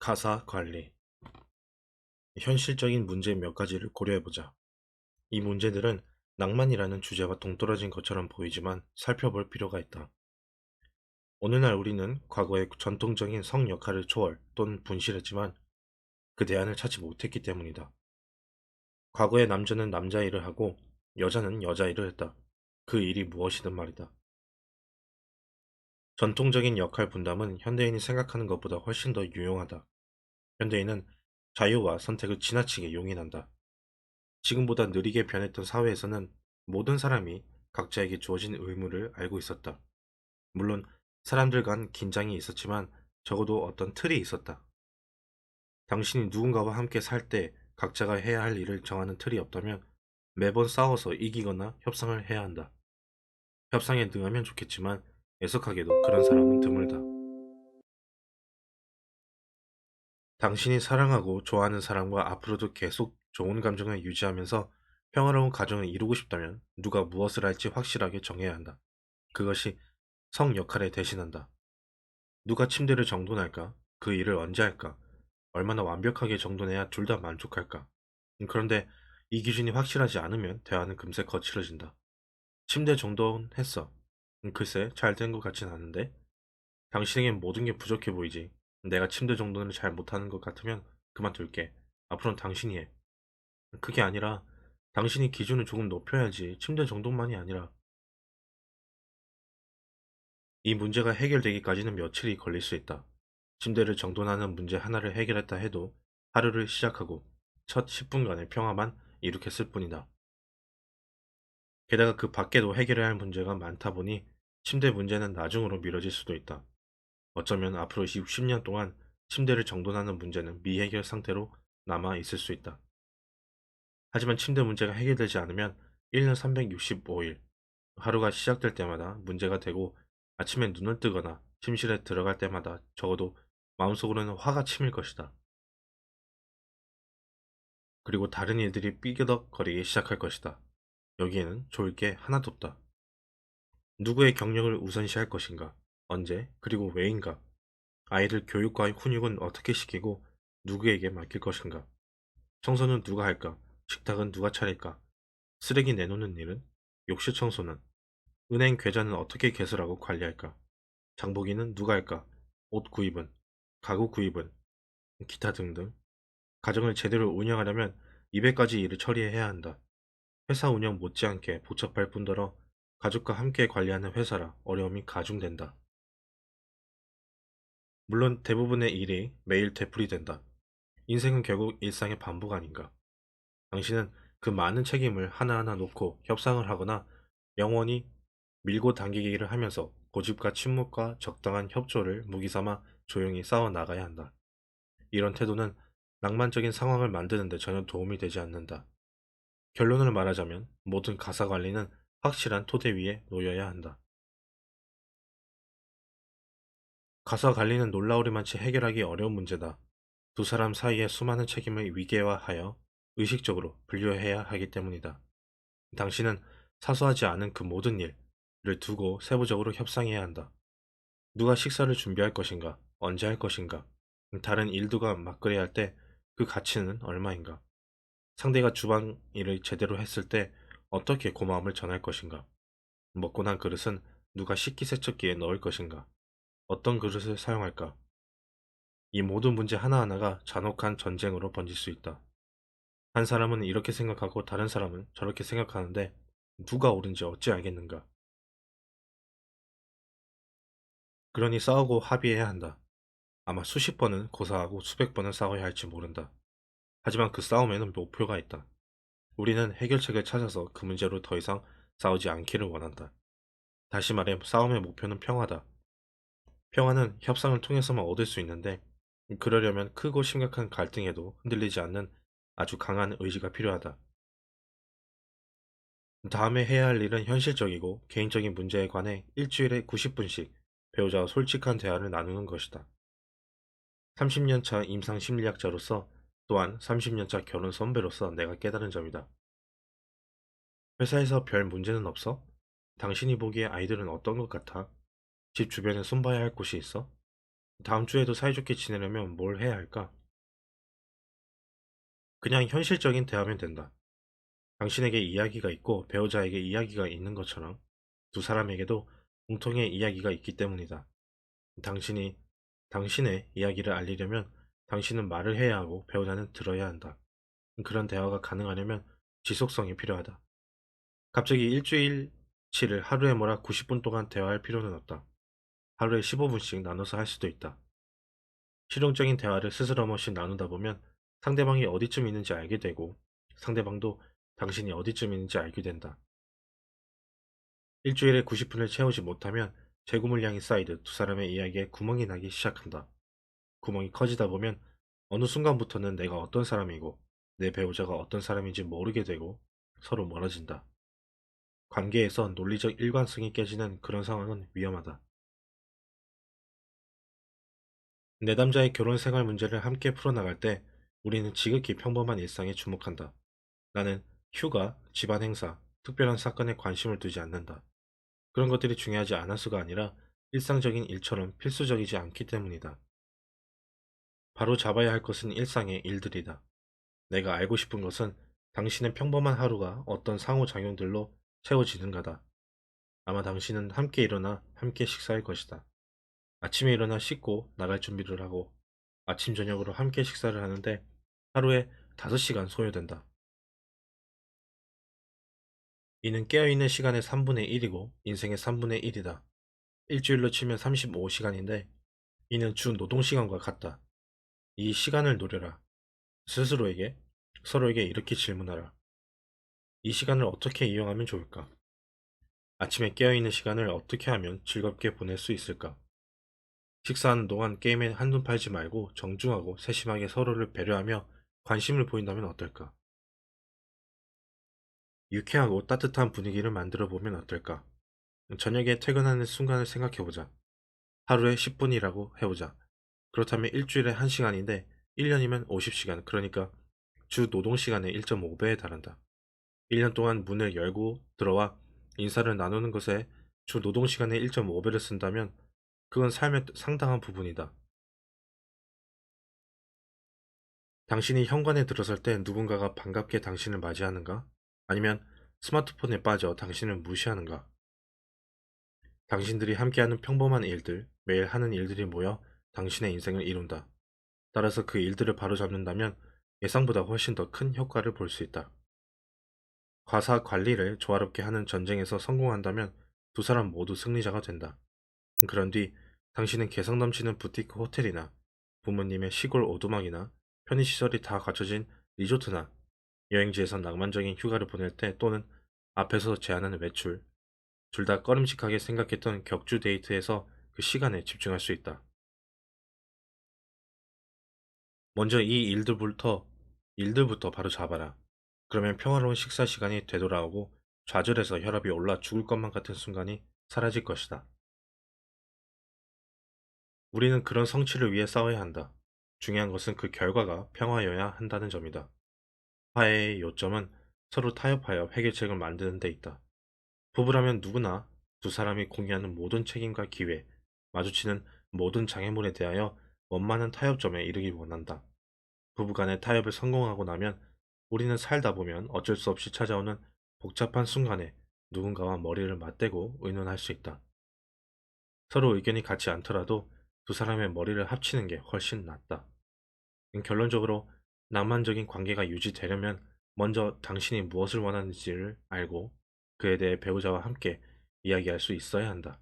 가사 관리. 현실적인 문제 몇 가지를 고려해보자. 이 문제들은 낭만이라는 주제와 동떨어진 것처럼 보이지만 살펴볼 필요가 있다. 오늘날 우리는 과거의 전통적인 성 역할을 초월 또는 분실했지만 그 대안을 찾지 못했기 때문이다. 과거의 남자는 남자 일을 하고 여자는 여자 일을 했다. 그 일이 무엇이든 말이다. 전통적인 역할 분담은 현대인이 생각하는 것보다 훨씬 더 유용하다. 현대인은 자유와 선택을 지나치게 용인한다. 지금보다 느리게 변했던 사회에서는 모든 사람이 각자에게 주어진 의무를 알고 있었다. 물론 사람들 간 긴장이 있었지만 적어도 어떤 틀이 있었다. 당신이 누군가와 함께 살 때 각자가 해야 할 일을 정하는 틀이 없다면 매번 싸워서 이기거나 협상을 해야 한다. 협상에 능하면 좋겠지만 애석하게도 그런 사람은 드물다. 당신이 사랑하고 좋아하는 사람과 앞으로도 계속 좋은 감정을 유지하면서 평화로운 가정을 이루고 싶다면 누가 무엇을 할지 확실하게 정해야 한다. 그것이 성 역할에 대신한다. 누가 침대를 정돈할까? 그 일을 언제 할까? 얼마나 완벽하게 정돈해야 둘 다 만족할까? 그런데 이 기준이 확실하지 않으면 대화는 금세 거칠어진다. 침대 정돈했어. 글쎄, 잘 된 것 같진 않은데? 당신에겐 모든 게 부족해 보이지. 내가 침대 정돈을 잘 못하는 것 같으면 그만둘게. 앞으로는 당신이 해. 그게 아니라 당신이 기준을 조금 높여야지. 침대 정돈만이 아니라 이 문제가 해결되기까지는 며칠이 걸릴 수 있다. 침대를 정돈하는 문제 하나를 해결했다 해도 하루를 시작하고 첫 10분간의 평화만 이룩했을 뿐이다. 게다가 그 밖에도 해결해야 할 문제가 많다 보니 침대 문제는 나중으로 미뤄질 수도 있다. 어쩌면 앞으로 60년 동안 침대를 정돈하는 문제는 미해결 상태로 남아 있을 수 있다. 하지만 침대 문제가 해결되지 않으면 1년 365일, 하루가 시작될 때마다 문제가 되고 아침에 눈을 뜨거나 침실에 들어갈 때마다 적어도 마음속으로는 화가 치밀 것이다. 그리고 다른 일들이 삐그덕거리기 시작할 것이다. 여기에는 좋을 게 하나도 없다. 누구의 경력을 우선시할 것인가? 언제? 그리고 왜인가? 아이들 교육과 훈육은 어떻게 시키고 누구에게 맡길 것인가? 청소는 누가 할까? 식탁은 누가 차릴까? 쓰레기 내놓는 일은? 욕실 청소는? 은행 계좌는 어떻게 개설하고 관리할까? 장보기는 누가 할까? 옷 구입은? 가구 구입은? 기타 등등. 가정을 제대로 운영하려면 200가지 일을 처리해야 한다. 회사 운영 못지않게 복잡할 뿐더러 가족과 함께 관리하는 회사라 어려움이 가중된다. 물론 대부분의 일이 매일 되풀이된다. 인생은 결국 일상의 반복 아닌가. 당신은 그 많은 책임을 하나하나 놓고 협상을 하거나 영원히 밀고 당기기를 하면서 고집과 침묵과 적당한 협조를 무기 삼아 조용히 싸워 나가야 한다. 이런 태도는 낭만적인 상황을 만드는 데 전혀 도움이 되지 않는다. 결론을 말하자면 모든 가사 관리는 확실한 토대 위에 놓여야 한다. 가사 관리는 놀라우리만치 해결하기 어려운 문제다. 두 사람 사이의 수많은 책임을 위계화하여 의식적으로 분류해야 하기 때문이다. 당신은 사소하지 않은 그 모든 일을 두고 세부적으로 협상해야 한다. 누가 식사를 준비할 것인가? 언제 할 것인가? 다른 일두가 맞벌이할 때 그 가치는 얼마인가? 상대가 주방 일을 제대로 했을 때 어떻게 고마움을 전할 것인가? 먹고 난 그릇은 누가 식기세척기에 넣을 것인가? 어떤 그릇을 사용할까? 이 모든 문제 하나하나가 잔혹한 전쟁으로 번질 수 있다. 한 사람은 이렇게 생각하고 다른 사람은 저렇게 생각하는데 누가 옳은지 어찌 알겠는가? 그러니 싸우고 합의해야 한다. 아마 수십 번은 고사하고 수백 번은 싸워야 할지 모른다. 하지만 그 싸움에는 목표가 있다. 우리는 해결책을 찾아서 그 문제로 더 이상 싸우지 않기를 원한다. 다시 말해 싸움의 목표는 평화다. 평화는 협상을 통해서만 얻을 수 있는데 그러려면 크고 심각한 갈등에도 흔들리지 않는 아주 강한 의지가 필요하다. 다음에 해야 할 일은 현실적이고 개인적인 문제에 관해 일주일에 90분씩 배우자와 솔직한 대화를 나누는 것이다. 30년 차 임상 심리학자로서 또한 30년 차 결혼 선배로서 내가 깨달은 점이다. 회사에서 별 문제는 없어? 당신이 보기에 아이들은 어떤 것 같아? 집 주변에 손봐야 할 곳이 있어? 다음 주에도 사이좋게 지내려면 뭘 해야 할까? 그냥 현실적인 대화면 된다. 당신에게 이야기가 있고 배우자에게 이야기가 있는 것처럼 두 사람에게도 공통의 이야기가 있기 때문이다. 당신이 당신의 이야기를 알리려면 당신은 말을 해야 하고 배우자는 들어야 한다. 그런 대화가 가능하려면 지속성이 필요하다. 갑자기 일주일치를 하루에 몰아 90분 동안 대화할 필요는 없다. 하루에 15분씩 나눠서 할 수도 있다. 실용적인 대화를 스스럼없이 나누다 보면 상대방이 어디쯤 있는지 알게 되고 상대방도 당신이 어디쯤 있는지 알게 된다. 일주일에 90분을 채우지 못하면 재고 물량이 쌓이듯 두 사람의 이야기에 구멍이 나기 시작한다. 구멍이 커지다 보면 어느 순간부터는 내가 어떤 사람이고 내 배우자가 어떤 사람인지 모르게 되고 서로 멀어진다. 관계에서 논리적 일관성이 깨지는 그런 상황은 위험하다. 내담자의 결혼 생활 문제를 함께 풀어나갈 때 우리는 지극히 평범한 일상에 주목한다. 나는 휴가, 집안 행사, 특별한 사건에 관심을 두지 않는다. 그런 것들이 중요하지 않아서가 아니라 일상적인 일처럼 필수적이지 않기 때문이다. 바로 잡아야 할 것은 일상의 일들이다. 내가 알고 싶은 것은 당신의 평범한 하루가 어떤 상호작용들로 채워지는가다. 아마 당신은 함께 일어나 함께 식사할 것이다. 아침에 일어나 씻고 나갈 준비를 하고 아침 저녁으로 함께 식사를 하는데 하루에 5시간 소요된다. 이는 깨어있는 시간의 3분의 1이고 인생의 3분의 1이다. 일주일로 치면 35시간인데 이는 주 노동시간과 같다. 이 시간을 노려라. 스스로에게, 서로에게 이렇게 질문하라. 이 시간을 어떻게 이용하면 좋을까? 아침에 깨어있는 시간을 어떻게 하면 즐겁게 보낼 수 있을까? 식사하는 동안 게임에 한눈 팔지 말고 정중하고 세심하게 서로를 배려하며 관심을 보인다면 어떨까? 유쾌하고 따뜻한 분위기를 만들어 보면 어떨까? 저녁에 퇴근하는 순간을 생각해보자. 하루에 10분이라고 해보자. 그렇다면 일주일에 1시간인데 1년이면 50시간, 그러니까 주 노동시간의 1.5배에 달한다. 1년 동안 문을 열고 들어와 인사를 나누는 것에 주 노동시간의 1.5배를 쓴다면 그건 삶의 상당한 부분이다. 당신이 현관에 들어설 때 누군가가 반갑게 당신을 맞이하는가? 아니면 스마트폰에 빠져 당신을 무시하는가? 당신들이 함께하는 평범한 일들, 매일 하는 일들이 모여 당신의 인생을 이룬다. 따라서 그 일들을 바로잡는다면 예상보다 훨씬 더 큰 효과를 볼 수 있다. 과사 관리를 조화롭게 하는 전쟁에서 성공한다면 두 사람 모두 승리자가 된다. 그런 뒤 당신은 개성 넘치는 부티크 호텔이나 부모님의 시골 오두막이나 편의시설이 다 갖춰진 리조트나 여행지에서 낭만적인 휴가를 보낼 때 또는 앞에서 제안하는 외출, 둘 다 꺼림칙하게 생각했던 격주 데이트에서 그 시간에 집중할 수 있다. 먼저 이 일들부터 바로 잡아라. 그러면 평화로운 식사 시간이 되돌아오고 좌절해서 혈압이 올라 죽을 것만 같은 순간이 사라질 것이다. 우리는 그런 성취를 위해 싸워야 한다. 중요한 것은 그 결과가 평화여야 한다는 점이다. 화해의 요점은 서로 타협하여 해결책을 만드는 데 있다. 부부라면 누구나 두 사람이 공유하는 모든 책임과 기회, 마주치는 모든 장애물에 대하여 원만한 타협점에 이르기 원한다. 부부간의 타협을 성공하고 나면 우리는 살다 보면 어쩔 수 없이 찾아오는 복잡한 순간에 누군가와 머리를 맞대고 의논할 수 있다. 서로 의견이 같지 않더라도 두 사람의 머리를 합치는 게 훨씬 낫다. 결론적으로 낭만적인 관계가 유지되려면 먼저 당신이 무엇을 원하는지를 알고 그에 대해 배우자와 함께 이야기할 수 있어야 한다.